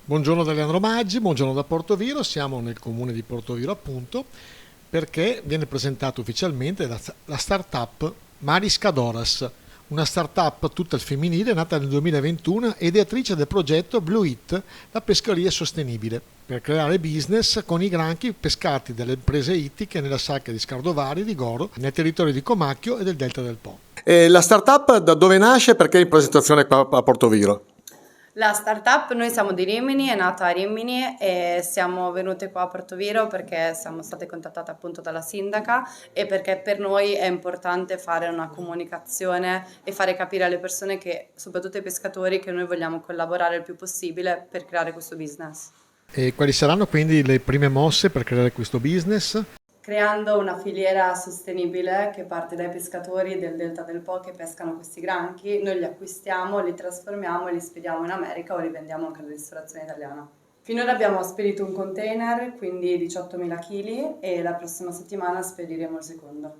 Buongiorno da Leandro Maggi, buongiorno da Portoviro, siamo nel comune di Portoviro appunto perché viene presentata ufficialmente la startup Marisca Doras, una startup tutta al femminile nata nel 2021 e ideatrice del progetto Blue It, la pescaria sostenibile, per creare business con i granchi pescati dalle imprese ittiche nella sacca di Scardovari di Goro, nel territorio di Comacchio e del Delta del Po. La startup da dove nasce e perché è in presentazione qua a Portoviro? La startup, noi siamo di Rimini, è nata a Rimini e siamo venute qua a Portoviro perché siamo state contattate appunto dalla sindaca e perché per noi è importante fare una comunicazione e fare capire alle persone che, soprattutto ai pescatori, che noi vogliamo collaborare il più possibile per creare questo business. E quali saranno quindi le prime mosse per creare questo business? Creando una filiera sostenibile che parte dai pescatori del Delta del Po che pescano questi granchi, noi li acquistiamo, li trasformiamo e li spediamo in America o li vendiamo anche alla ristorazione italiana. Finora abbiamo spedito un container, quindi 18.000 kg, e la prossima settimana spediremo il secondo.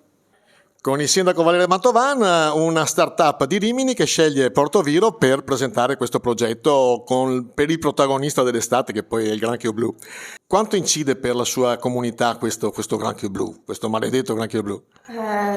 Con il sindaco Valerio Mantovan, una startup di Rimini che sceglie Portoviro per presentare questo progetto per il protagonista dell'estate, che poi è il granchio blu. Quanto incide per la sua comunità questo granchio blu, questo maledetto granchio blu?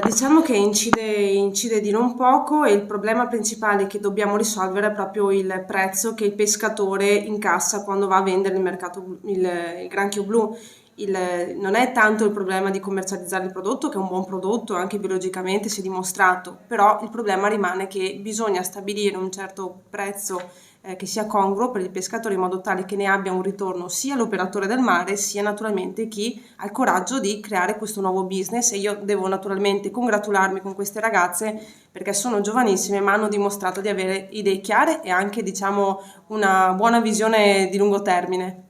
Diciamo che incide di non poco, e il problema principale che dobbiamo risolvere è proprio il prezzo che il pescatore incassa quando va a vendere il mercato il granchio blu. Non è tanto il problema di commercializzare il prodotto, che è un buon prodotto, anche biologicamente si è dimostrato, però il problema rimane che bisogna stabilire un certo prezzo che sia congruo per il pescatore, in modo tale che ne abbia un ritorno sia l'operatore del mare sia naturalmente chi ha il coraggio di creare questo nuovo business. E io devo naturalmente congratularmi con queste ragazze perché sono giovanissime ma hanno dimostrato di avere idee chiare e anche, diciamo, una buona visione di lungo termine.